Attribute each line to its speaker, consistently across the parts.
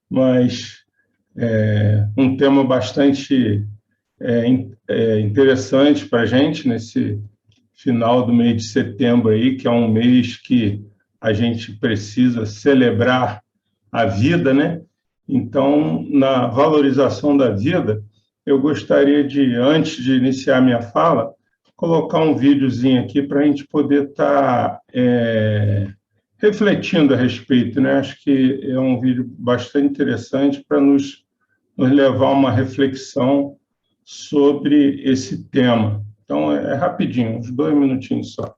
Speaker 1: mas um tema bastante interessante para a gente nesse final do mês de setembro aí, que é um mês que a gente precisa celebrar a vida, né? Então, na valorização da vida, eu gostaria de, antes de iniciar minha fala, colocar um videozinho aqui para a gente poder estar refletindo a respeito, né? Acho que é um vídeo bastante interessante para nos levar a uma reflexão sobre esse tema. Então, é rapidinho, uns 2 minutinhos só.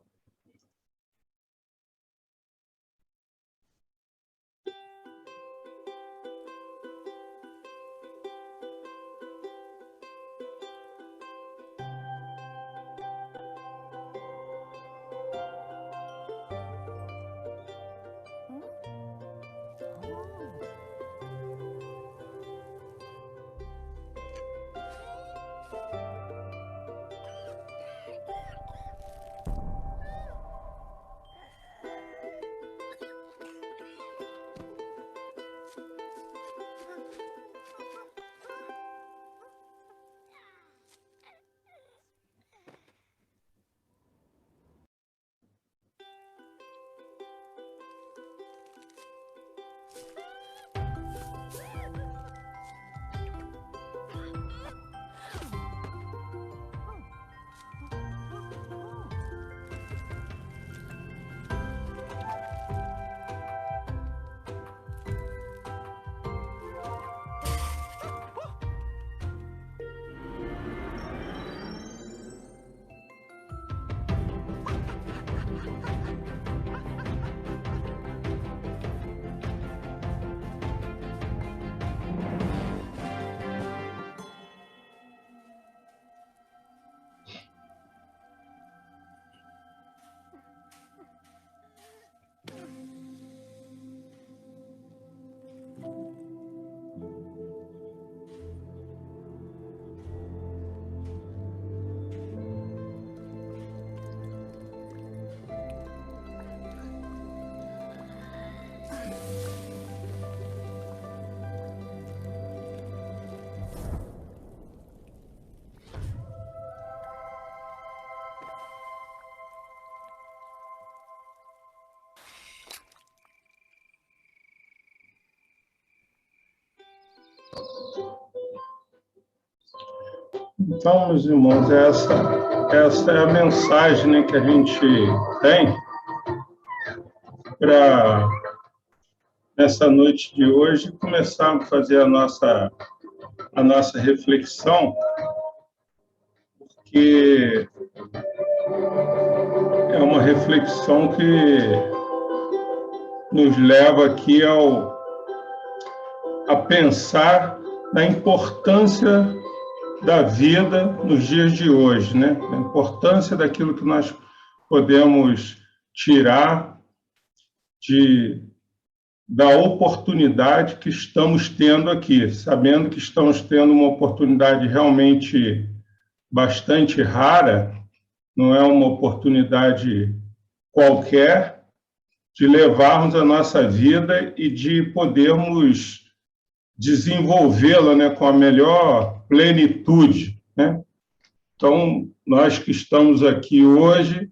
Speaker 1: Então, meus irmãos, essa é a mensagem, né, que a gente tem para, nessa noite de hoje, começar a fazer a nossa reflexão, porque é uma reflexão que nos leva aqui a pensar na importância da vida nos dias de hoje, né? A importância daquilo que nós podemos tirar da oportunidade que estamos tendo aqui, sabendo que estamos tendo uma oportunidade realmente bastante rara, não é uma oportunidade qualquer, de levarmos a nossa vida e de podermos desenvolvê-la, né, com a melhor plenitude, né? Então, nós que estamos aqui hoje,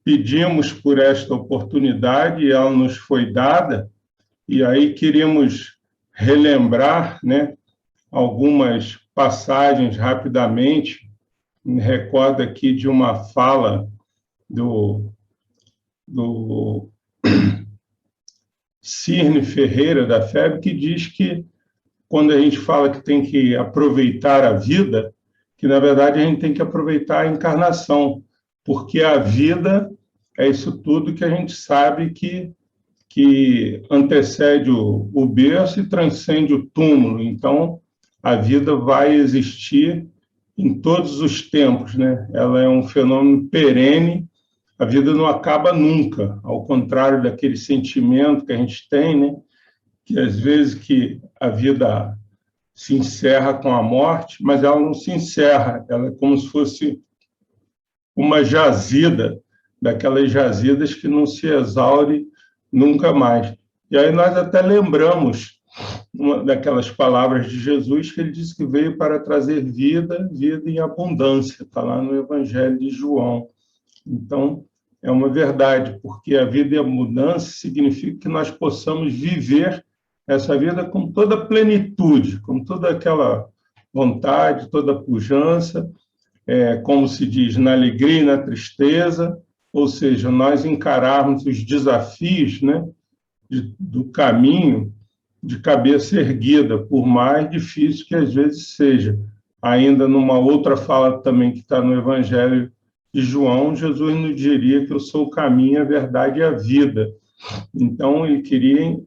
Speaker 1: pedimos por esta oportunidade e ela nos foi dada, e aí queríamos relembrar, né, algumas passagens rapidamente. Me recordo aqui de uma fala do Cirne Ferreira, da FEB, que diz que quando a gente fala que tem que aproveitar a vida, que, na verdade, a gente tem que aproveitar a encarnação, porque a vida é isso tudo que a gente sabe que antecede o berço e transcende o túmulo. Então, a vida vai existir em todos os tempos, né? Ela é um fenômeno perene, a vida não acaba nunca, ao contrário daquele sentimento que a gente tem, né? Que às vezes que a vida se encerra com a morte, mas ela não se encerra, ela é como se fosse uma jazida, daquelas jazidas que não se exaure nunca mais. E aí nós até lembramos uma daquelas palavras de Jesus que ele disse que veio para trazer vida, vida em abundância, está lá no Evangelho de João. Então, é uma verdade, porque a vida em abundância significa que nós possamos viver essa vida com toda a plenitude, com toda aquela vontade, toda a pujança, como se diz, na alegria e na tristeza, ou seja, nós encararmos os desafios, né, do caminho de cabeça erguida, por mais difícil que às vezes seja. Ainda numa outra fala também que está no Evangelho de João, Jesus nos diria que eu sou o caminho, a verdade e a vida. Então, ele queria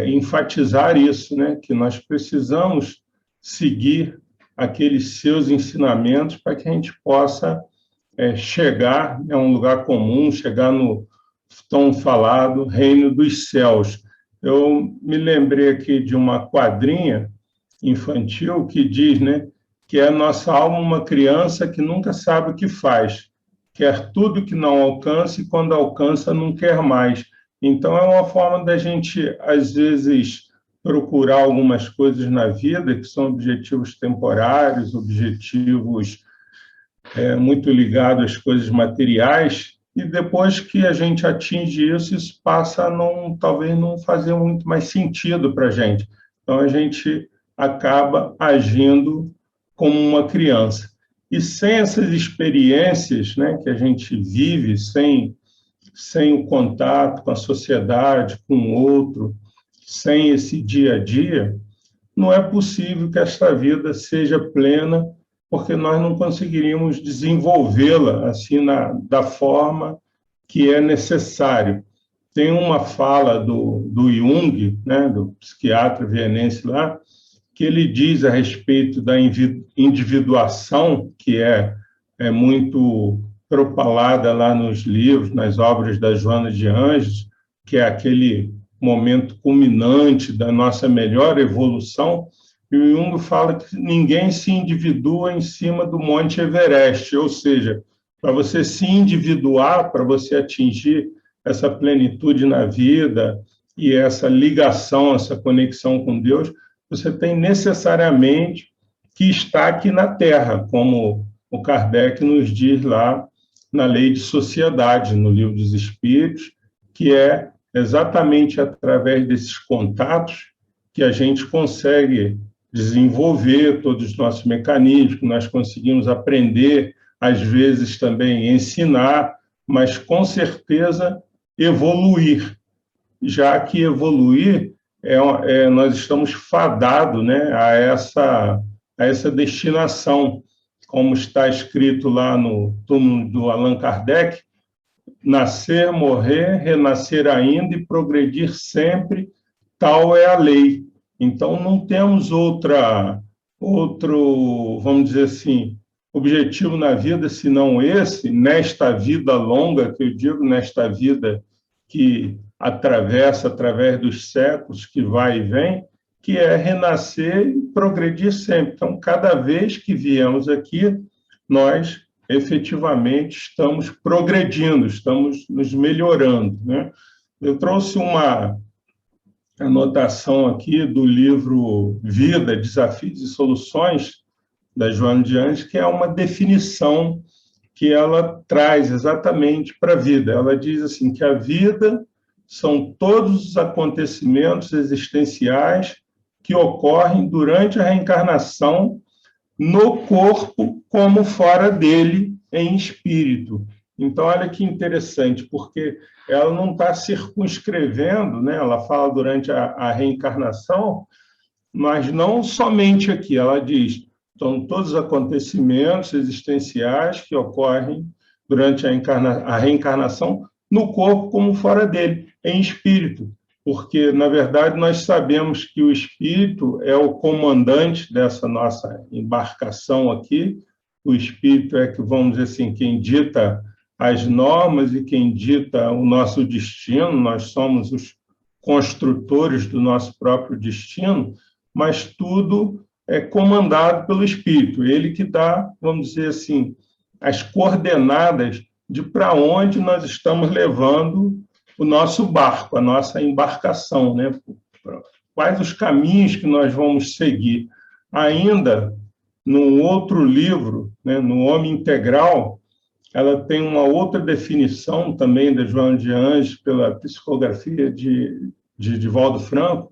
Speaker 1: enfatizar isso, né, que nós precisamos seguir aqueles seus ensinamentos para que a gente possa chegar a um lugar comum, chegar no tão falado reino dos céus. Eu me lembrei aqui de uma quadrinha infantil que diz, né, que é a nossa alma uma criança que nunca sabe o que faz, quer tudo que não alcança e quando alcança não quer mais. Então é uma forma da gente, às vezes, procurar algumas coisas na vida que são objetivos temporários, objetivos muito ligados às coisas materiais, e depois que a gente atinge isso, isso passa a não, talvez não fazer muito mais sentido para a gente. Então, a gente acaba agindo como uma criança. E sem essas experiências, né, que a gente vive, sem o contato com a sociedade, com o outro, sem esse dia a dia, não é possível que esta vida seja plena, porque nós não conseguiríamos desenvolvê-la assim da forma que é necessário. Tem uma fala do Jung, né, do psiquiatra vienense lá, que ele diz a respeito da individuação, que é muito propalada lá nos livros, nas obras da Joana de Ângeles, que é aquele momento culminante da nossa melhor evolução. E o Jung fala que ninguém se individua em cima do Monte Everest, ou seja, para você se individuar, para você atingir essa plenitude na vida e essa ligação, essa conexão com Deus, você tem necessariamente que estar aqui na Terra, como o Kardec nos diz lá na Lei de Sociedade, no Livro dos Espíritos, que é exatamente através desses contatos que a gente consegue desenvolver todos os nossos mecanismos, que nós conseguimos aprender, às vezes também ensinar, mas com certeza evoluir, já que evoluir nós estamos fadados, né, a essa destinação, como está escrito lá no túmulo do Allan Kardec: nascer, morrer, renascer ainda e progredir sempre, tal é a lei. Então, não temos outro, vamos dizer assim, objetivo na vida, senão esse, nesta vida longa, que eu digo, nesta vida que atravessa através dos séculos, que vai e vem, que é renascer e progredir sempre. Então, cada vez que viemos aqui, nós efetivamente estamos progredindo, estamos nos melhorando, né? Eu trouxe uma anotação aqui do livro Vida, Desafios e Soluções, da Joana de Ângeles, que é uma definição que ela traz exatamente para a vida. Ela diz assim, que a vida são todos os acontecimentos existenciais que ocorrem durante a reencarnação no corpo como fora dele, em espírito. Então, olha que interessante, porque ela não está circunscrevendo, né? Ela fala durante a reencarnação, mas não somente aqui. Ela diz, são todos os acontecimentos existenciais que ocorrem durante a reencarnação no corpo como fora dele, em espírito. Porque, na verdade, nós sabemos que o espírito é o comandante dessa nossa embarcação aqui. O espírito é que, vamos dizer assim, quem dita as normas e quem dita o nosso destino. Nós somos os construtores do nosso próprio destino, mas tudo é comandado pelo espírito. Ele que dá, vamos dizer assim, as coordenadas de para onde nós estamos levando o nosso barco, a nossa embarcação, né, quais os caminhos que nós vamos seguir. Ainda, num outro livro, né, no Homem Integral, ela tem uma outra definição também da Joana de Anjos, pela psicografia de Divaldo Franco,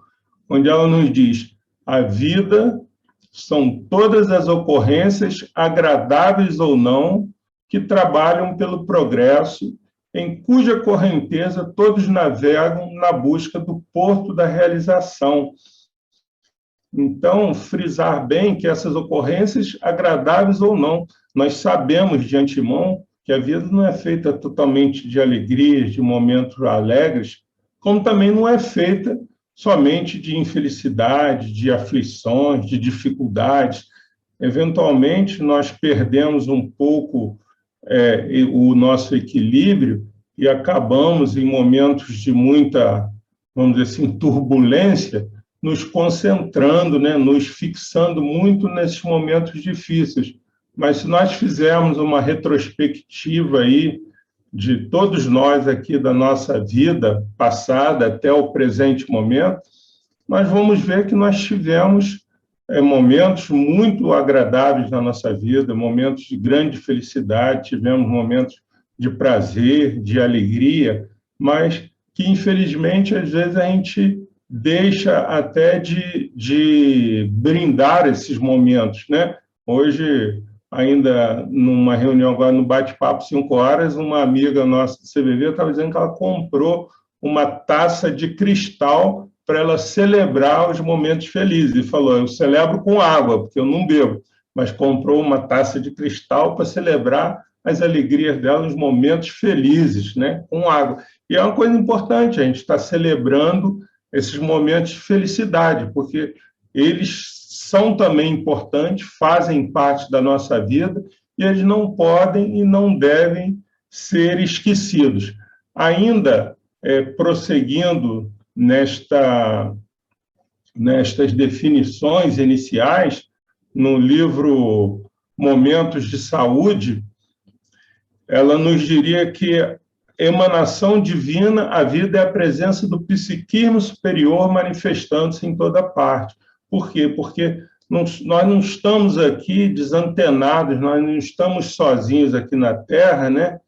Speaker 1: onde ela nos diz: a vida são todas as ocorrências, agradáveis ou não, que trabalham pelo progresso, em cuja correnteza todos navegam na busca do porto da realização. Então, frisar bem que essas ocorrências, agradáveis ou não, nós sabemos de antemão que a vida não é feita totalmente de alegrias, de momentos alegres, como também não é feita somente de infelicidade, de aflições, de dificuldades. Eventualmente, nós perdemos um pouco o nosso equilíbrio e acabamos, em momentos de muita, vamos dizer assim, turbulência, nos concentrando, né, nos fixando muito nesses momentos difíceis. Mas se nós fizermos uma retrospectiva aí de todos nós aqui da nossa vida passada até o presente momento, nós vamos ver que nós tivemos momentos muito agradáveis na nossa vida, momentos de grande felicidade, tivemos momentos de prazer, de alegria, mas que, infelizmente, às vezes a gente deixa até de brindar esses momentos, né? Hoje, ainda numa reunião agora no bate-papo 5 horas, uma amiga nossa do CBV estava dizendo que ela comprou uma taça de cristal para ela celebrar os momentos felizes. E falou: eu celebro com água, porque eu não bebo, mas comprou uma taça de cristal para celebrar as alegrias dela, os momentos felizes, né, com água. E é uma coisa importante, a gente está celebrando esses momentos de felicidade, porque eles são também importantes, fazem parte da nossa vida, e eles não podem e não devem ser esquecidos. Ainda prosseguindo nestas definições iniciais, no livro Momentos de Saúde, ela nos diria que emanação divina, a vida é a presença do psiquismo superior manifestando-se em toda parte. Por quê? Porque nós não estamos aqui desantenados, nós não estamos sozinhos aqui na Terra, né?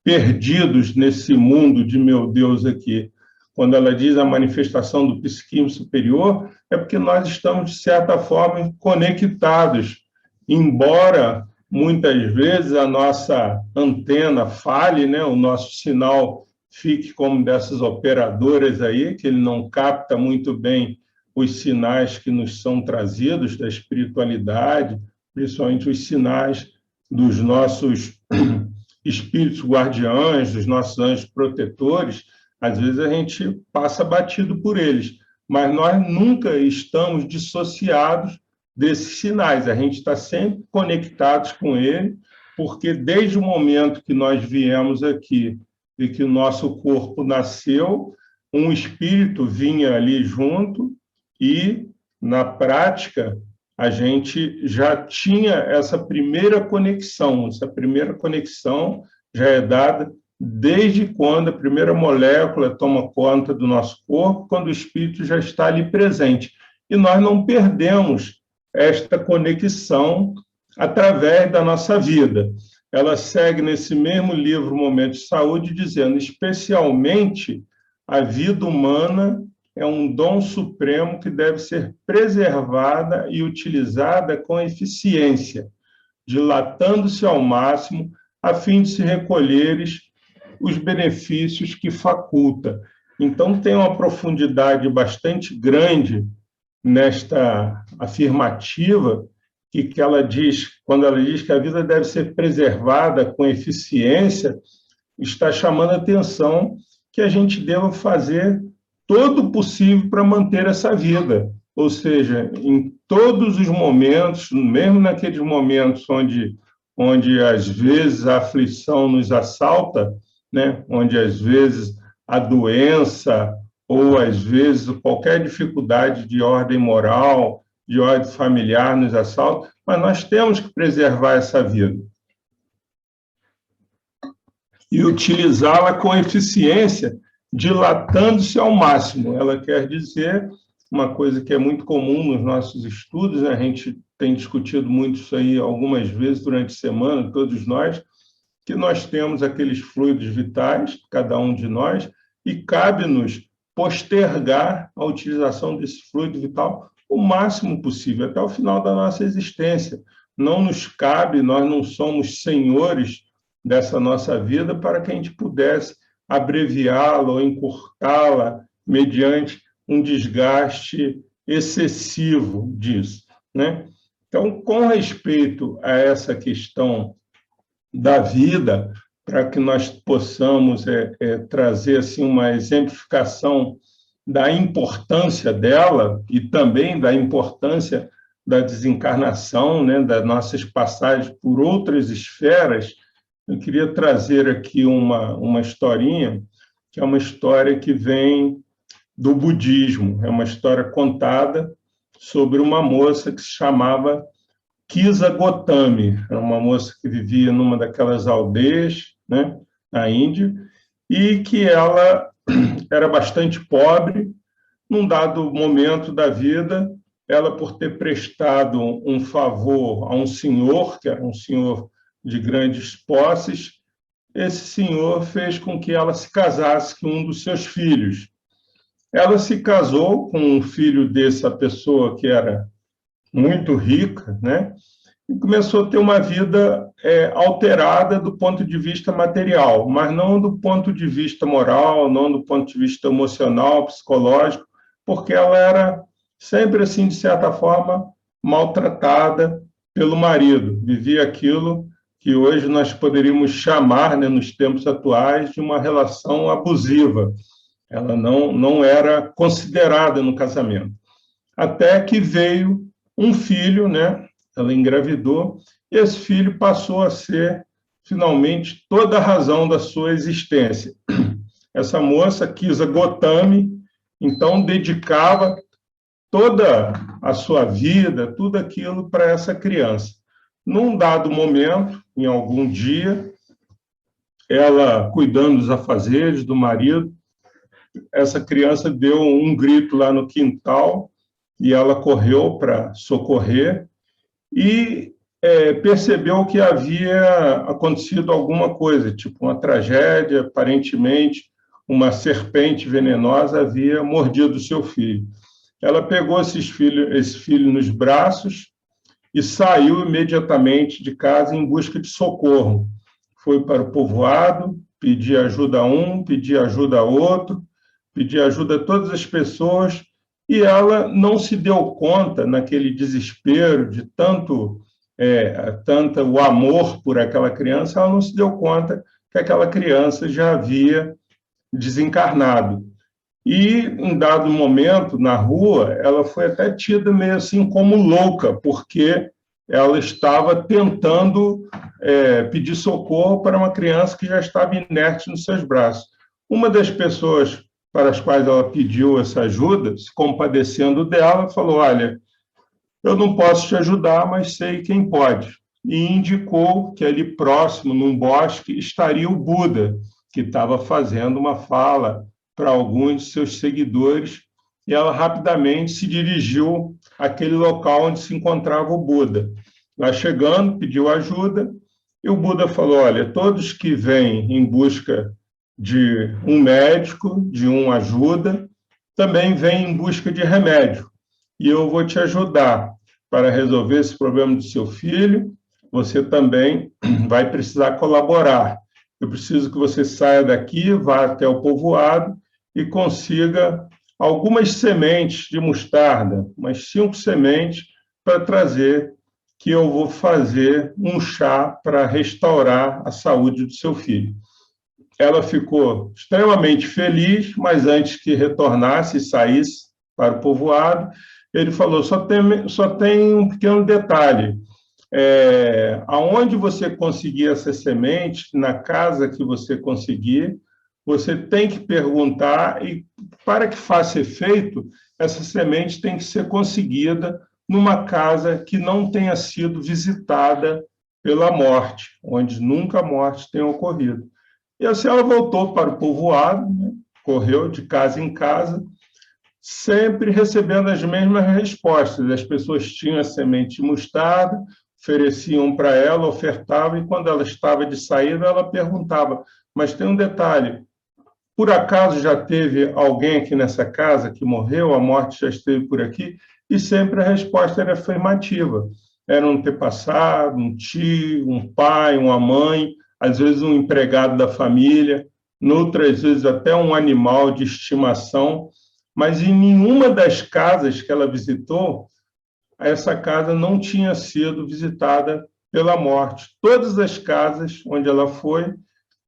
Speaker 1: Perdidos nesse mundo de meu Deus aqui. Quando ela diz a manifestação do psiquismo superior, é porque nós estamos, de certa forma, conectados, embora muitas vezes a nossa antena falhe, né? O nosso sinal fique como dessas operadoras aí, que ele não capta muito bem os sinais que nos são trazidos da espiritualidade, principalmente os sinais dos nossos espíritos guardiães, dos nossos anjos protetores. Às vezes a gente passa batido por eles, mas nós nunca estamos dissociados desses sinais, a gente está sempre conectados com ele, porque desde o momento que nós viemos aqui e que o nosso corpo nasceu, um espírito vinha ali junto e, na prática, a gente já tinha essa primeira conexão já é dada desde quando a primeira molécula toma conta do nosso corpo, quando o espírito já está ali presente. E nós não perdemos esta conexão através da nossa vida. Ela segue nesse mesmo livro, Momento de Saúde, dizendo: especialmente a vida humana é um dom supremo que deve ser preservada e utilizada com eficiência, dilatando-se ao máximo, a fim de se recolheres os benefícios que faculta. Então, tem uma profundidade bastante grande nesta afirmativa, que ela diz, quando ela diz que a vida deve ser preservada com eficiência, está chamando a atenção que a gente deva fazer todo o possível para manter essa vida. Ou seja, em todos os momentos, mesmo naqueles momentos onde às vezes a aflição nos assalta, né? Onde às vezes a doença ou às vezes qualquer dificuldade de ordem moral, de ordem familiar nos assalta, mas nós temos que preservar essa vida e utilizá-la com eficiência, dilatando-se ao máximo. Ela quer dizer uma coisa que é muito comum nos nossos estudos, né? A gente tem discutido muito isso aí algumas vezes durante a semana, todos nós, que nós temos aqueles fluidos vitais, cada um de nós, e cabe-nos postergar a utilização desse fluido vital o máximo possível, até o final da nossa existência. Não nos cabe, nós não somos senhores dessa nossa vida para que a gente pudesse abreviá-la ou encurtá-la mediante um desgaste excessivo disso, né? Então, com respeito a essa questão da vida, para que nós possamos trazer assim uma exemplificação da importância dela e também da importância da desencarnação, né, das nossas passagens por outras esferas, eu queria trazer aqui uma historinha, que é uma história que vem do budismo, é uma história contada sobre uma moça que se chamava Kisa Gotami, era uma moça que vivia numa daquelas aldeias, né, na Índia, e que ela era bastante pobre. Num dado momento da vida, ela, por ter prestado um favor a um senhor, que era um senhor de grandes posses, esse senhor fez com que ela se casasse com um dos seus filhos. Ela se casou com um filho dessa pessoa que era muito rica, né? E começou a ter uma vida alterada do ponto de vista material, mas não do ponto de vista moral, não do ponto de vista emocional, psicológico, porque ela era sempre, assim, de certa forma, maltratada pelo marido. Vivia aquilo que hoje nós poderíamos chamar, né, nos tempos atuais, de uma relação abusiva. Ela não era considerada no casamento. Até que veio um filho, né? Ela engravidou, e esse filho passou a ser, finalmente, toda a razão da sua existência. Essa moça, Kisa Gotami, então, dedicava toda a sua vida, tudo aquilo para essa criança. Num dado momento, em algum dia, ela, cuidando dos afazeres do marido, essa criança deu um grito lá no quintal e ela correu para socorrer e percebeu que havia acontecido alguma coisa, tipo uma tragédia, aparentemente uma serpente venenosa havia mordido seu filho. Ela pegou esse filho nos braços e saiu imediatamente de casa em busca de socorro. Foi para o povoado, pedir ajuda a um, pedir ajuda a outro, pedir ajuda a todas as pessoas, e ela não se deu conta, naquele desespero de tanto o amor por aquela criança, ela não se deu conta que aquela criança já havia desencarnado. E, em dado momento, na rua, ela foi até tida meio assim como louca, porque ela estava tentando pedir socorro para uma criança que já estava inerte nos seus braços. Uma das pessoas para as quais ela pediu essa ajuda, se compadecendo dela, falou: olha, eu não posso te ajudar, mas sei quem pode. E indicou que ali próximo, num bosque, estaria o Buda, que estava fazendo uma fala para alguns de seus seguidores, e ela rapidamente se dirigiu àquele local onde se encontrava o Buda. Lá chegando, pediu ajuda, e o Buda falou: olha, todos que vêm em busca de um médico, de uma ajuda, também vêm em busca de remédio. E eu vou te ajudar para resolver esse problema do seu filho. Você também vai precisar colaborar. Eu preciso que você saia daqui, vá até o povoado e consiga algumas sementes de mostarda, umas 5 sementes, para trazer, que eu vou fazer um chá para restaurar a saúde do seu filho. Ela ficou extremamente feliz, mas antes que retornasse e saísse para o povoado, ele falou: só tem um pequeno detalhe. Aonde você conseguir essa semente, na casa que você conseguir, você tem que perguntar, e para que faça efeito, essa semente tem que ser conseguida numa casa que não tenha sido visitada pela morte, onde nunca a morte tenha ocorrido. E assim ela voltou para o povoado, né? Correu de casa em casa, sempre recebendo as mesmas respostas. As pessoas tinham a semente de mostarda, ofereciam para ela, ofertavam, e quando ela estava de saída, ela perguntava, mas tem um detalhe, por acaso já teve alguém aqui nessa casa que morreu, a morte já esteve por aqui? E sempre a resposta era afirmativa. Era um antepassado, um tio, um pai, uma mãe, às vezes um empregado da família, outras vezes até um animal de estimação, mas em nenhuma das casas que ela visitou, essa casa não tinha sido visitada pela morte. Todas as casas onde ela foi,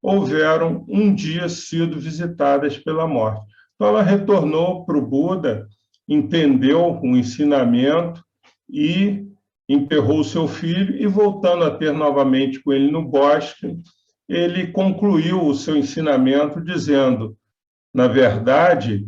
Speaker 1: houveram um dia sido visitadas pela morte. Então, ela retornou para o Buda, entendeu o ensinamento e enterrou seu filho, e voltando a ter novamente com ele no bosque, ele concluiu o seu ensinamento dizendo, na verdade,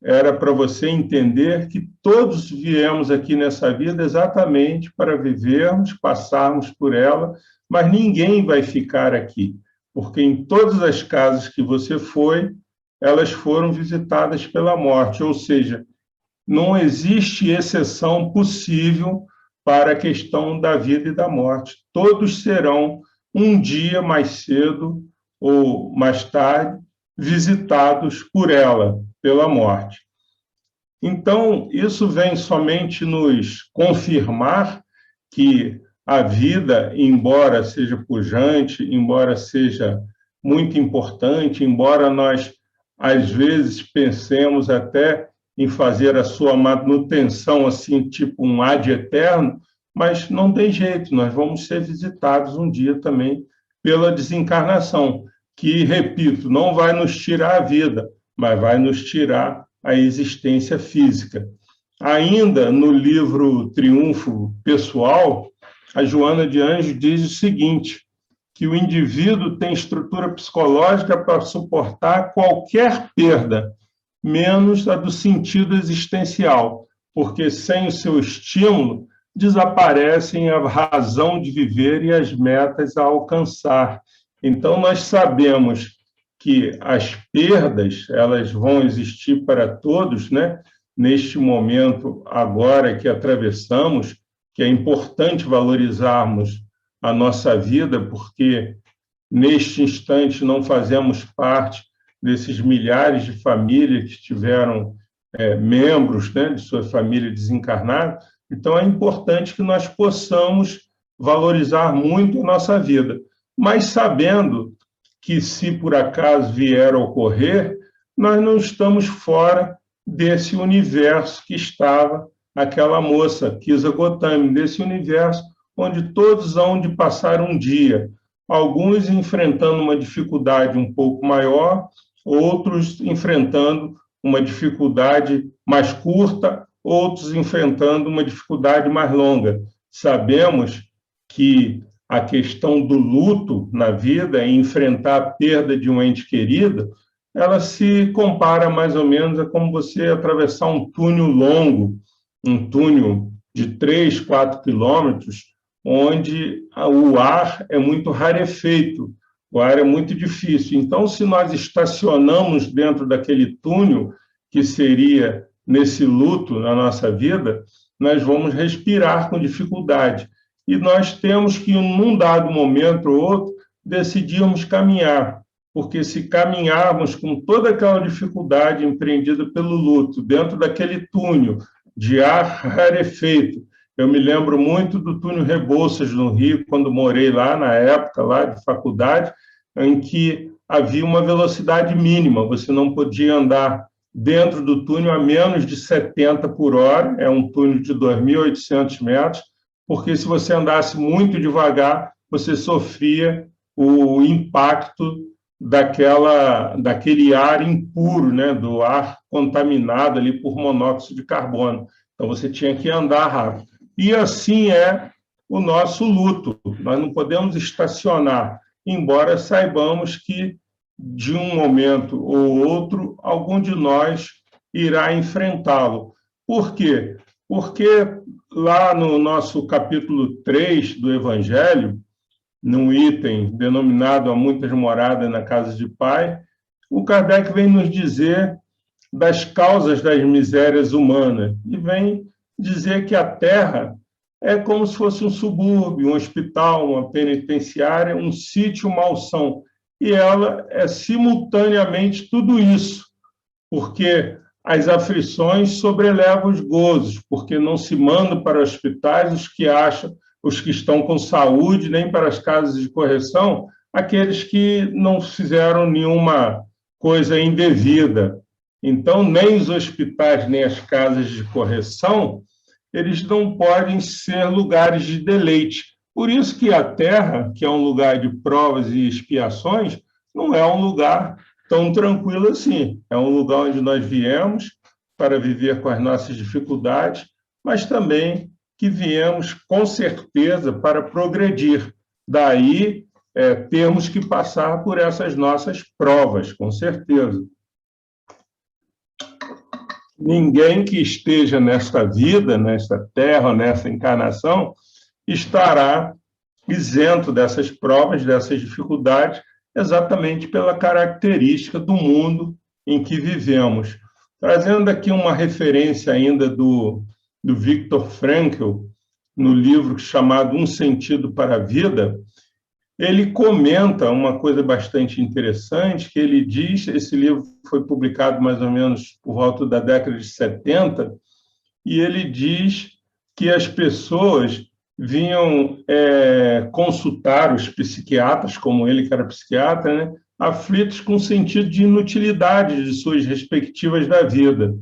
Speaker 1: era para você entender que todos viemos aqui nessa vida exatamente para vivermos, passarmos por ela, mas ninguém vai ficar aqui, porque em todas as casas que você foi, elas foram visitadas pela morte, ou seja, não existe exceção possível para a questão da vida e da morte. Todos serão, um dia mais cedo ou mais tarde, visitados por ela, pela morte. Então, isso vem somente nos confirmar que a vida, embora seja pujante, embora seja muito importante, embora nós, às vezes, pensemos até em fazer a sua manutenção, assim, tipo um ad eterno, mas não tem jeito, nós vamos ser visitados um dia também pela desencarnação, que, repito, não vai nos tirar a vida, mas vai nos tirar a existência física. Ainda no livro Triunfo Pessoal, a Joana de Anjos diz o seguinte, que o indivíduo tem estrutura psicológica para suportar qualquer perda, menos a do sentido existencial, porque sem o seu estímulo, desaparecem a razão de viver e as metas a alcançar. Então, nós sabemos que as perdas, elas vão existir para todos, né? Neste momento, agora que atravessamos, que é importante valorizarmos a nossa vida, porque neste instante não fazemos parte desses milhares de famílias que tiveram membros, né, de sua família desencarnada. Então, é importante que nós possamos valorizar muito a nossa vida, mas sabendo que, se por acaso vier a ocorrer, nós não estamos fora desse universo que estava aquela moça, Kisa Gotami, desse universo onde todos hão de passar um dia, alguns enfrentando uma dificuldade um pouco maior, outros enfrentando uma dificuldade mais curta, outros enfrentando uma dificuldade mais longa. Sabemos que a questão do luto na vida, em enfrentar a perda de um ente querido, ela se compara mais ou menos a como você atravessar um túnel longo, um túnel de 3, 4 quilômetros, onde o ar é muito rarefeito, o ar é muito difícil. Então, se nós estacionamos dentro daquele túnel, que seria nesse luto na nossa vida, nós vamos respirar com dificuldade. E nós temos que, num dado momento ou outro, decidirmos caminhar, porque se caminharmos com toda aquela dificuldade empreendida pelo luto, dentro daquele túnel de ar rarefeito, eu me lembro muito do túnel Rebouças, no Rio, quando morei lá, na época, lá de faculdade, em que havia uma velocidade mínima, você não podia andar dentro do túnel a menos de 70 por hora, é um túnel de 2.800 metros, porque se você andasse muito devagar, você sofria o impacto daquele ar impuro, né, do ar contaminado ali por monóxido de carbono. Então, você tinha que andar rápido. E assim é o nosso luto. Nós não podemos estacionar, embora saibamos que, de um momento ou outro, algum de nós irá enfrentá-lo. Por quê? Porque lá no nosso capítulo 3 do Evangelho, num item denominado Há Muitas Moradas na Casa de Pai, o Kardec vem nos dizer das causas das misérias humanas e vem dizer que a Terra é como se fosse um subúrbio, um hospital, uma penitenciária, um sítio malsão. E ela é simultaneamente tudo isso, porque as aflições sobrelevam os gozos, porque não se manda para hospitais os que estão com saúde, nem para as casas de correção, aqueles que não fizeram nenhuma coisa indevida. Então, nem os hospitais, nem as casas de correção, eles não podem ser lugares de deleite. Por isso que a Terra, que é um lugar de provas e expiações, não é um lugar tão tranquilo assim. É um lugar onde nós viemos para viver com as nossas dificuldades, mas também que viemos, com certeza, para progredir. Daí, temos que passar por essas nossas provas, com certeza. Ninguém que esteja nesta vida, nesta terra, nessa encarnação, estará isento dessas provas, dessas dificuldades, exatamente pela característica do mundo em que vivemos. Trazendo aqui uma referência ainda do Viktor Frankl, no livro chamado Um Sentido para a Vida, ele comenta uma coisa bastante interessante, que ele diz, esse livro foi publicado mais ou menos por volta da década de 70, e ele diz que as pessoas vinham consultar os psiquiatras, como ele que era psiquiatra, né, aflitos com sentido de inutilidade de suas respectivas da vida.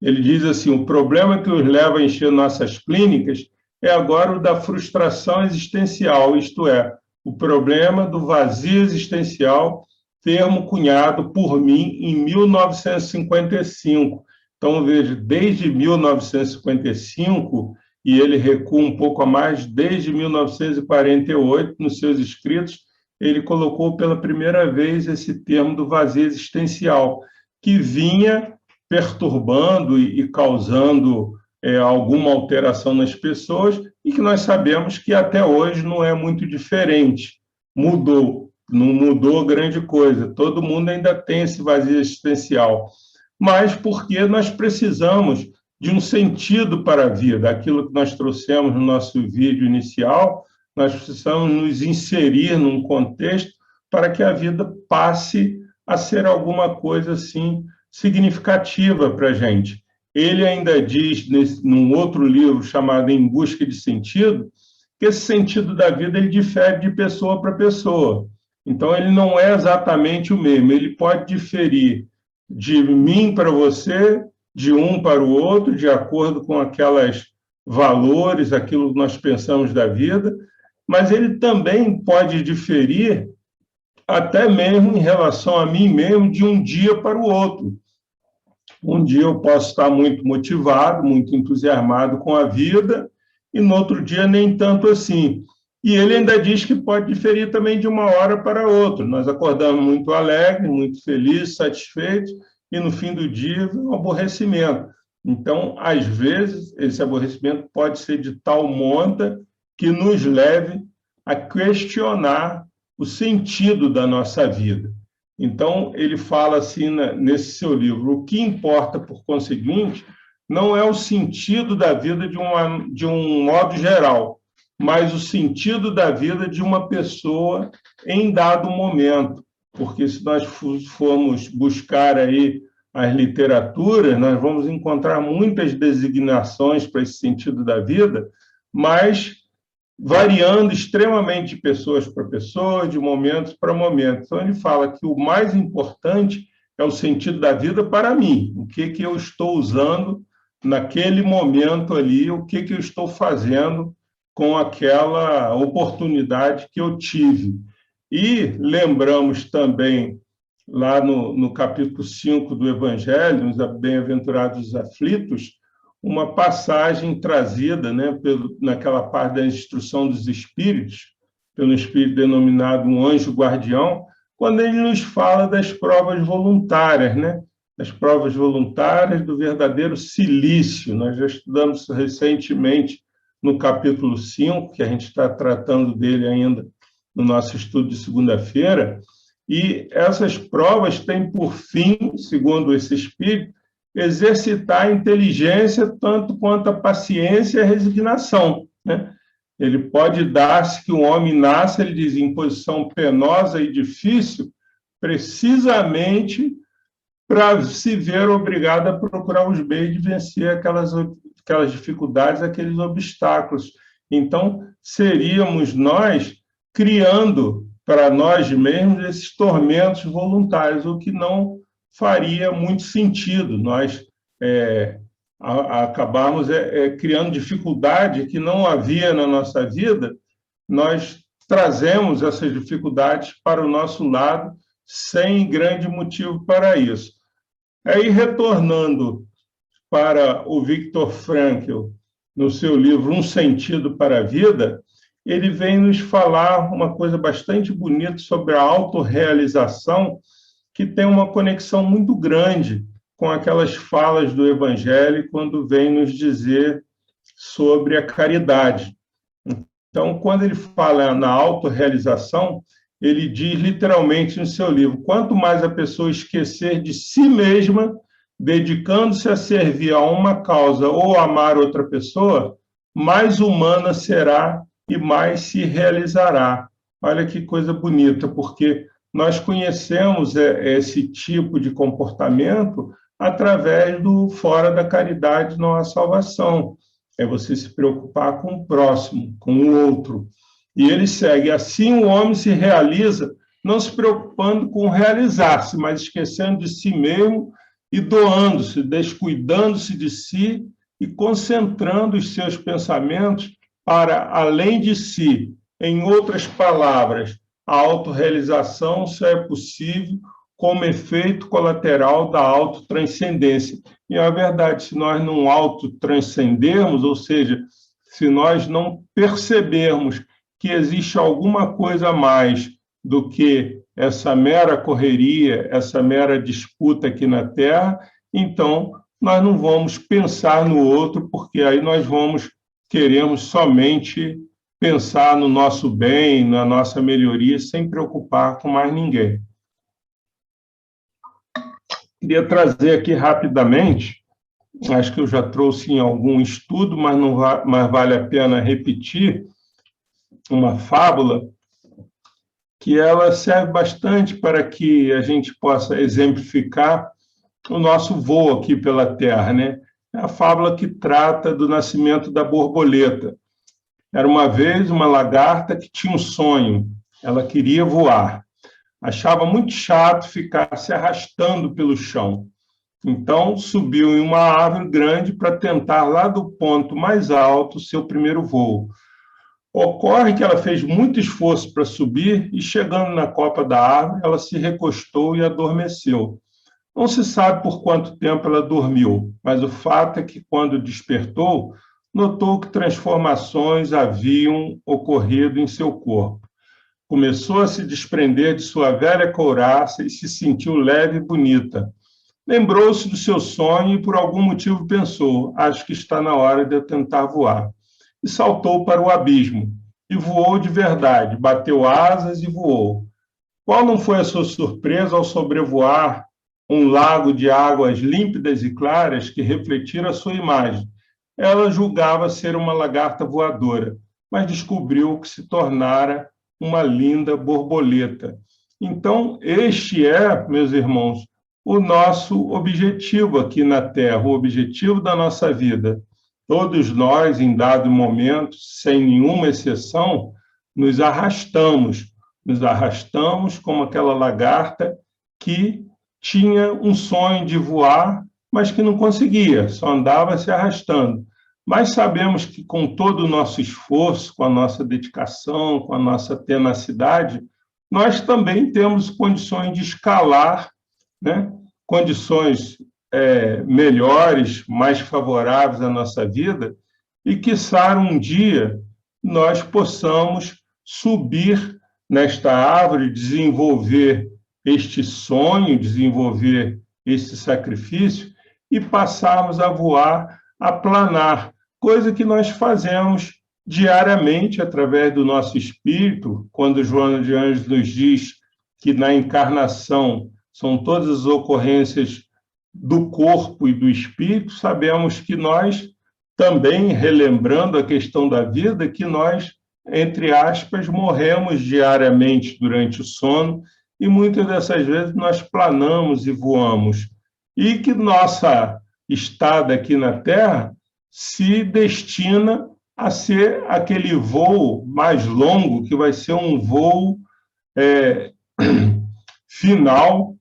Speaker 1: Ele diz assim, o problema que os leva a encher nossas clínicas é agora o da frustração existencial, isto é, o problema do vazio existencial, termo cunhado por mim em 1955. Então, veja, desde 1955, e ele recua um pouco a mais, desde 1948, nos seus escritos, ele colocou pela primeira vez esse termo do vazio existencial, que vinha perturbando e causando alguma alteração nas pessoas, e que nós sabemos que até hoje não é muito diferente. Mudou, não mudou grande coisa. Todo mundo ainda tem esse vazio existencial. Mas porque nós precisamos de um sentido para a vida. Aquilo que nós trouxemos no nosso vídeo inicial, nós precisamos nos inserir num contexto para que a vida passe a ser alguma coisa assim significativa para a gente. Ele ainda diz, num outro livro chamado Em Busca de Sentido, que esse sentido da vida ele difere de pessoa para pessoa. Então, ele não é exatamente o mesmo, ele pode diferir de mim para você, de um para o outro, de acordo com aqueles valores, aquilo que nós pensamos da vida, mas ele também pode diferir até mesmo em relação a mim mesmo, de um dia para o outro. Um dia eu posso estar muito motivado, muito entusiasmado com a vida, e no outro dia nem tanto assim. E ele ainda diz que pode diferir também de uma hora para outra. Nós acordamos muito alegres, muito felizes, satisfeitos, e no fim do dia vem um aborrecimento. Então, às vezes, esse aborrecimento pode ser de tal monta que nos leve a questionar o sentido da nossa vida. Então, ele fala assim nesse seu livro, o que importa, por conseguinte, não é o sentido da vida de um modo geral, mas o sentido da vida de uma pessoa em dado momento. Porque se nós formos buscar aí as literaturas, nós vamos encontrar muitas designações para esse sentido da vida, mas variando extremamente de pessoas para pessoas, de momentos para momentos. Então, ele fala que o mais importante é o sentido da vida para mim, o que eu estou usando naquele momento ali, o que eu estou fazendo com aquela oportunidade que eu tive. E lembramos também, lá no capítulo 5 do Evangelho, os Bem-aventurados aflitos, uma passagem trazida, né, naquela parte da instrução dos espíritos, pelo espírito denominado um anjo guardião, quando ele nos fala das provas voluntárias, né, das provas voluntárias do verdadeiro silício. Nós já estudamos recentemente no capítulo 5, que a gente está tratando dele ainda no nosso estudo de segunda-feira, e essas provas têm por fim, segundo esse espírito, exercitar a inteligência tanto quanto a paciência e a resignação, né? Ele pode dar-se que o homem nasce, ele diz, em posição penosa e difícil, precisamente para se ver obrigado a procurar os meios de vencer aquelas dificuldades, aqueles obstáculos. Então, seríamos nós criando para nós mesmos esses tormentos voluntários, o que não faria muito sentido. Nós acabarmos criando dificuldade que não havia na nossa vida, nós trazemos essas dificuldades para o nosso lado sem grande motivo para isso. Aí, retornando para o Viktor Frankl, no seu livro Um Sentido para a Vida, ele vem nos falar uma coisa bastante bonita sobre a autorrealização, que tem uma conexão muito grande com aquelas falas do Evangelho, quando vem nos dizer sobre a caridade. Então, quando ele fala na autorrealização, ele diz literalmente no seu livro, quanto mais a pessoa esquecer de si mesma, dedicando-se a servir a uma causa ou amar outra pessoa, mais humana será e mais se realizará. Olha que coisa bonita, porque nós conhecemos esse tipo de comportamento através do fora da caridade não há salvação. É você se preocupar com o próximo, com o outro. E ele segue, assim o homem se realiza, não se preocupando com realizar-se, mas esquecendo de si mesmo e doando-se, descuidando-se de si e concentrando os seus pensamentos para além de si. Em outras palavras, a autorrealização só é possível como efeito colateral da autotranscendência. E é verdade, se nós não autotranscendermos, ou seja, se nós não percebermos que existe alguma coisa a mais do que essa mera correria, essa mera disputa aqui na Terra, então nós não vamos pensar no outro, porque aí nós queremos somente pensar no nosso bem, na nossa melhoria, sem preocupar com mais ninguém. Queria trazer aqui rapidamente, acho que eu já trouxe em algum estudo, mas vale a pena repetir, uma fábula que ela serve bastante para que a gente possa exemplificar o nosso voo aqui pela Terra, né? É a fábula que trata do nascimento da borboleta. Era uma vez uma lagarta que tinha um sonho, ela queria voar. Achava muito chato ficar se arrastando pelo chão. Então, subiu em uma árvore grande para tentar, lá do ponto mais alto, seu primeiro voo. Ocorre que ela fez muito esforço para subir e, chegando na copa da árvore, ela se recostou e adormeceu. Não se sabe por quanto tempo ela dormiu, mas o fato é que, quando despertou, notou que transformações haviam ocorrido em seu corpo. Começou a se desprender de sua velha couraça e se sentiu leve e bonita. Lembrou-se do seu sonho e, por algum motivo, pensou, acho que está na hora de eu tentar voar. E saltou para o abismo. E voou de verdade, bateu asas e voou. Qual não foi a sua surpresa ao sobrevoar um lago de águas límpidas e claras que refletiram a sua imagem? Ela julgava ser uma lagarta voadora, mas descobriu que se tornara uma linda borboleta. Então, este é, meus irmãos, o nosso objetivo aqui na Terra, o objetivo da nossa vida. Todos nós, em dado momento, sem nenhuma exceção, nos arrastamos como aquela lagarta que tinha um sonho de voar, mas que não conseguia, só andava se arrastando. Mas sabemos que, com todo o nosso esforço, com a nossa dedicação, com a nossa tenacidade, nós também temos condições de escalar, né? Condições melhores, mais favoráveis à nossa vida, e, quiçá, um dia nós possamos subir nesta árvore, desenvolver este sonho, desenvolver este sacrifício e passarmos a voar, a planar, coisa que nós fazemos diariamente através do nosso espírito, quando Joana de Ângeles nos diz que na encarnação são todas as ocorrências do corpo e do espírito, sabemos que nós, também relembrando a questão da vida, que nós, entre aspas, morremos diariamente durante o sono, e muitas dessas vezes nós planamos e voamos, e que nossa estada aqui na Terra se destina a ser aquele voo mais longo, que vai ser um voo final,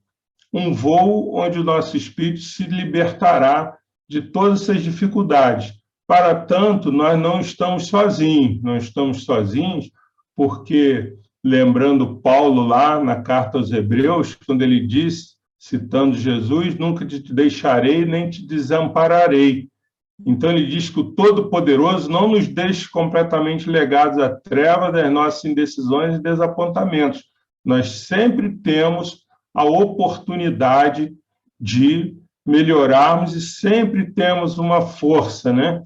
Speaker 1: um voo onde o nosso espírito se libertará de todas essas dificuldades. Para tanto, nós não estamos sozinhos porque, lembrando Paulo lá na carta aos Hebreus, quando ele diz, citando Jesus, nunca te deixarei nem te desampararei. Então ele diz que o Todo-Poderoso não nos deixe completamente legados à treva das nossas indecisões e desapontamentos. Nós sempre temos a oportunidade de melhorarmos e sempre temos uma força, né?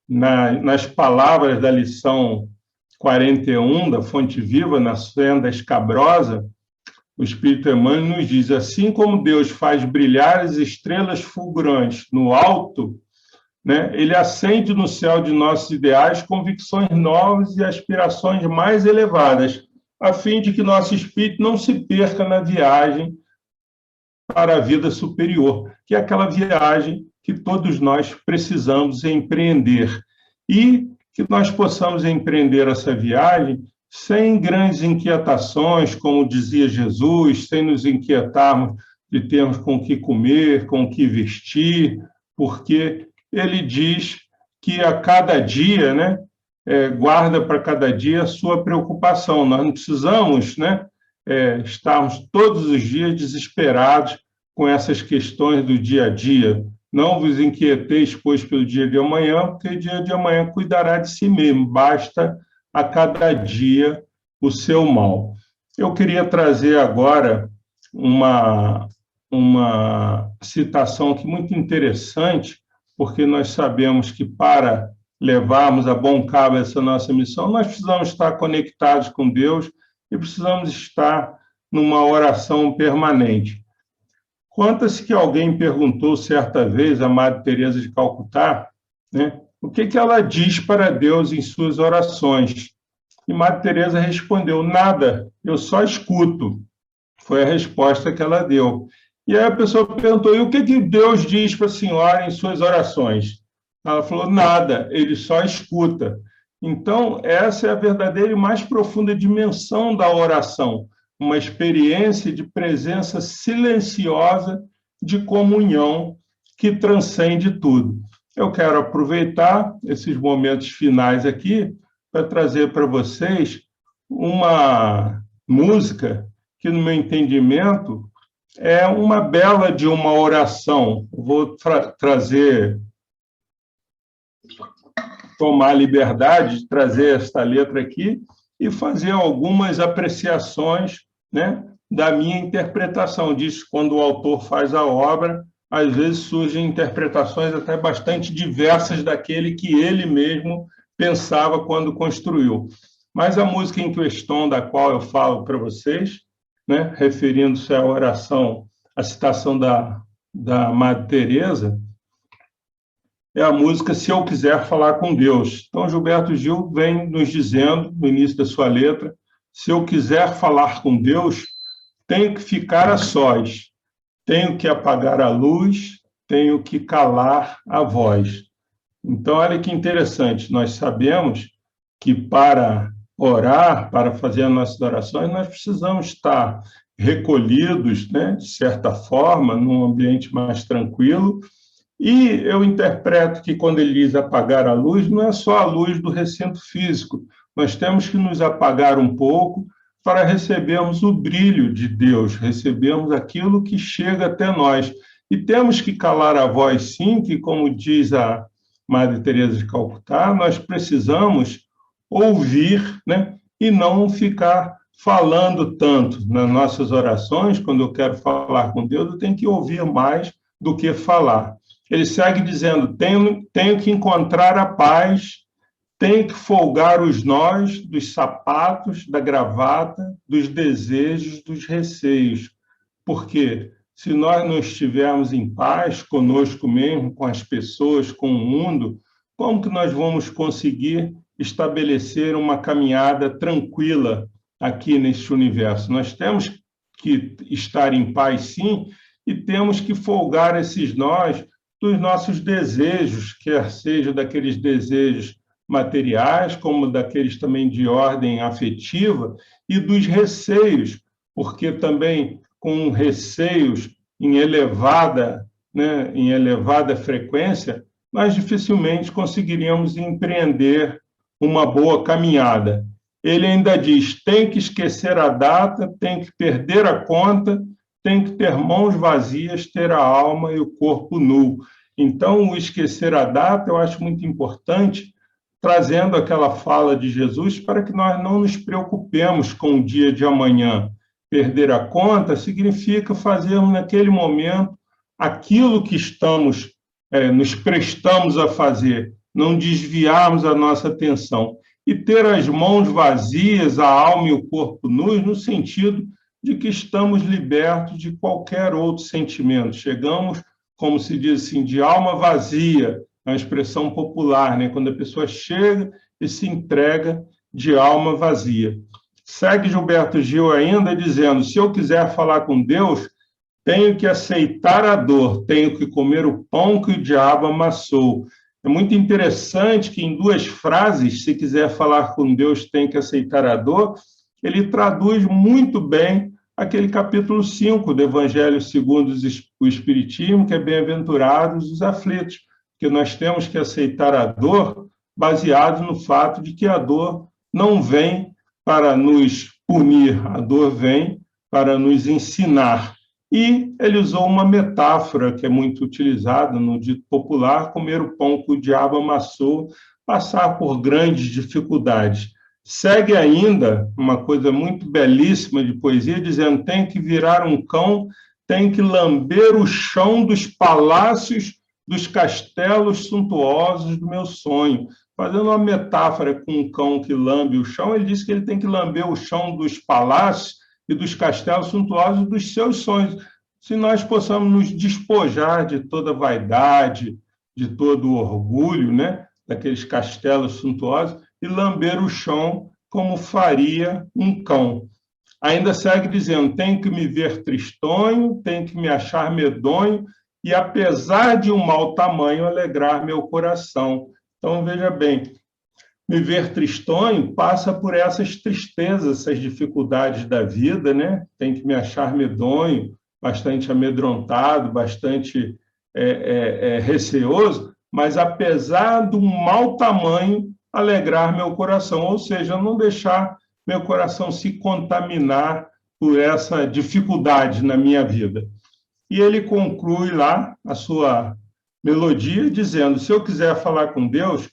Speaker 1: Nas palavras da lição 41 da Fonte Viva, na Senda Escabrosa, o Espírito Emmanuel nos diz, assim como Deus faz brilhar as estrelas fulgurantes no alto, né, ele acende no céu de nossos ideais convicções novas e aspirações mais elevadas, a fim de que nosso espírito não se perca na viagem para a vida superior, que é aquela viagem que todos nós precisamos empreender. E que nós possamos empreender essa viagem sem grandes inquietações, como dizia Jesus, sem nos inquietarmos de termos com o que comer, com o que vestir, porque ele diz que a cada dia, né, guarda para cada dia a sua preocupação. Nós não precisamos, né, estarmos todos os dias desesperados com essas questões do dia a dia. Não vos inquieteis, pois, pelo dia de amanhã, porque o dia de amanhã cuidará de si mesmo. Basta a cada dia o seu mal. Eu queria trazer agora uma citação aqui muito interessante, porque nós sabemos que para levarmos a bom cabo essa nossa missão, nós precisamos estar conectados com Deus e precisamos estar numa oração permanente. Conta-se que alguém perguntou certa vez a Madre Teresa de Calcutá, né, o que ela diz para Deus em suas orações. E Madre Teresa respondeu, nada, eu só escuto. Foi a resposta que ela deu. E aí a pessoa perguntou, e o que Deus diz para a senhora em suas orações? Ela falou, nada, ele só escuta. Então, essa é a verdadeira e mais profunda dimensão da oração, uma experiência de presença silenciosa, de comunhão, que transcende tudo. Eu quero aproveitar esses momentos finais aqui para trazer para vocês uma música que, no meu entendimento, é uma bela de uma oração. Vou tomar a liberdade de trazer esta letra aqui e fazer algumas apreciações, né, da minha interpretação disso. Quando o autor faz a obra, às vezes surgem interpretações até bastante diversas daquele que ele mesmo pensava quando construiu. Mas a música em questão da qual eu falo para vocês, né, referindo-se à oração, à citação da Madre Teresa, é a música Se Eu Quiser Falar com Deus. Então, Gilberto Gil vem nos dizendo, no início da sua letra, se eu quiser falar com Deus, tenho que ficar a sós, tenho que apagar a luz, tenho que calar a voz. Então, olha que interessante, nós sabemos que para orar, para fazer as nossas orações, nós precisamos estar recolhidos, né, de certa forma, num ambiente mais tranquilo. E eu interpreto que quando ele diz apagar a luz, não é só a luz do recinto físico, nós temos que nos apagar um pouco para recebermos o brilho de Deus, recebermos aquilo que chega até nós. E temos que calar a voz, sim, que, como diz a Madre Teresa de Calcutá, nós precisamos ouvir, né, e não ficar falando tanto nas nossas orações. Quando eu quero falar com Deus, eu tenho que ouvir mais do que falar. Ele segue dizendo, tenho que encontrar a paz, tenho que folgar os nós dos sapatos, da gravata, dos desejos, dos receios. Porque se nós não estivermos em paz conosco mesmo, com as pessoas, com o mundo, como que nós vamos conseguir estabelecer uma caminhada tranquila aqui neste universo? Nós temos que estar em paz, sim, e temos que folgar esses nós dos nossos desejos, quer seja daqueles desejos materiais, como daqueles também de ordem afetiva, e dos receios, porque também com receios em elevada frequência, nós dificilmente conseguiríamos empreender uma boa caminhada. Ele ainda diz, tem que esquecer a data, tem que perder a conta, tem que ter mãos vazias, ter a alma e o corpo nu. Então, o esquecer a data eu acho muito importante, trazendo aquela fala de Jesus para que nós não nos preocupemos com o dia de amanhã. Perder a conta significa fazermos naquele momento aquilo que nos prestamos a fazer, não desviarmos a nossa atenção e ter as mãos vazias, a alma e o corpo nus, no sentido de que estamos libertos de qualquer outro sentimento. Chegamos, como se diz assim, de alma vazia, é uma expressão popular, né? Quando a pessoa chega e se entrega de alma vazia. Segue Gilberto Gil ainda dizendo, se eu quiser falar com Deus, tenho que aceitar a dor, tenho que comer o pão que o diabo amassou. É muito interessante que em duas frases, se quiser falar com Deus, tem que aceitar a dor, ele traduz muito bem aquele capítulo 5 do Evangelho segundo o Espiritismo, que é bem-aventurados os aflitos, que nós temos que aceitar a dor baseado no fato de que a dor não vem para nos punir, a dor vem para nos ensinar. E ele usou uma metáfora que é muito utilizada no dito popular, comer o pão que o diabo amassou, passar por grandes dificuldades. Segue ainda uma coisa muito belíssima de poesia, dizendo, tem que virar um cão, tem que lamber o chão dos palácios, dos castelos suntuosos do meu sonho. Fazendo uma metáfora com um cão que lambe o chão, ele diz que ele tem que lamber o chão dos palácios e dos castelos suntuosos dos seus sonhos. Se nós possamos nos despojar de toda vaidade, de todo orgulho, né, daqueles castelos suntuosos, e lamber o chão como faria um cão. Ainda segue dizendo, tenho que me ver tristonho, tenho que me achar medonho, e apesar de um mau tamanho, alegrar meu coração. Então, veja bem, me ver tristonho passa por essas tristezas, essas dificuldades da vida, né? Tem que me achar medonho, bastante amedrontado, bastante receoso, mas apesar do mau tamanho, alegrar meu coração, ou seja, não deixar meu coração se contaminar por essa dificuldade na minha vida. E ele conclui lá a sua melodia dizendo, se eu quiser falar com Deus,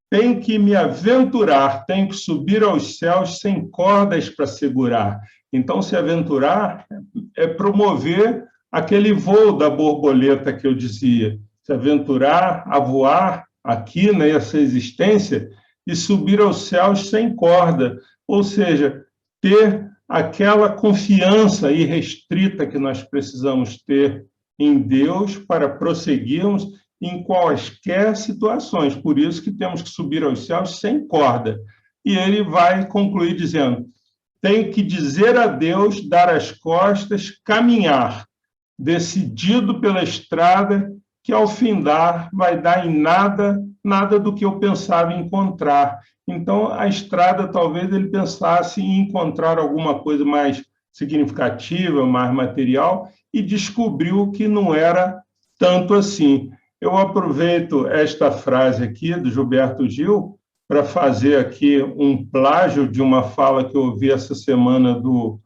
Speaker 1: tenho que me aventurar, tenho que subir aos céus sem cordas para segurar. Então, se aventurar é promover aquele voo da borboleta que eu dizia, se aventurar a voar aqui nessa existência e subir aos céus sem corda, ou seja, ter aquela confiança irrestrita que nós precisamos ter em Deus para prosseguirmos em quaisquer situações. Por isso que temos que subir aos céus sem corda. E ele vai concluir dizendo, tenho que dizer a Deus, dar as costas, caminhar, decidido pela estrada, que ao findar vai dar em nada do que eu pensava encontrar. Então, a estrada, talvez ele pensasse em encontrar alguma coisa mais significativa, mais material, e descobriu que não era tanto assim. Eu aproveito esta frase aqui do Gilberto Gil para fazer aqui um plágio de uma fala que eu ouvi essa semana do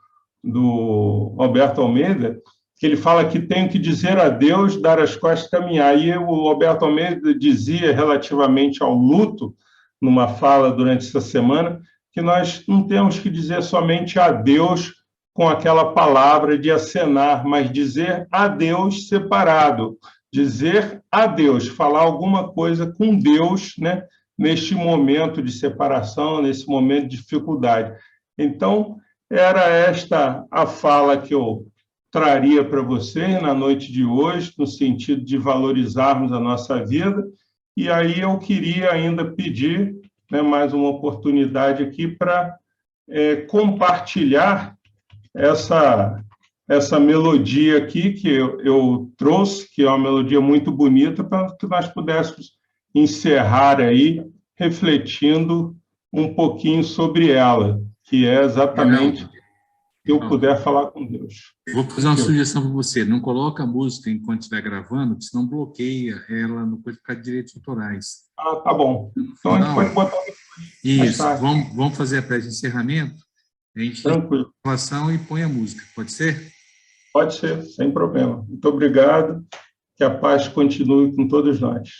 Speaker 1: Alberto Almeida, que ele fala que tem que dizer adeus, dar as costas, caminhar. E o Alberto Almeida dizia, relativamente ao luto, numa fala durante essa semana, que nós não temos que dizer somente adeus com aquela palavra de acenar, mas dizer adeus separado, dizer adeus, falar alguma coisa com Deus, né, neste momento de separação, nesse momento de dificuldade. Então, era esta a fala que eu traria para vocês na noite de hoje, no sentido de valorizarmos a nossa vida. E aí eu queria ainda pedir, né, mais uma oportunidade aqui para compartilhar essa melodia aqui que eu trouxe, que é uma melodia muito bonita, para que nós pudéssemos encerrar aí refletindo um pouquinho sobre ela, que é exatamente se eu puder falar com Deus.
Speaker 2: Vou fazer uma sugestão para você. Não coloca a música enquanto estiver gravando, porque senão bloqueia ela, não pode ficar de direitos autorais.
Speaker 1: Ah, tá bom. Então a gente pode botar
Speaker 2: isso. Vamos fazer a prece de encerramento. A gente
Speaker 1: tranquilo.
Speaker 2: A gravação e põe a música. Pode ser?
Speaker 1: Pode ser, sem problema. Muito obrigado. Que a paz continue com todos nós.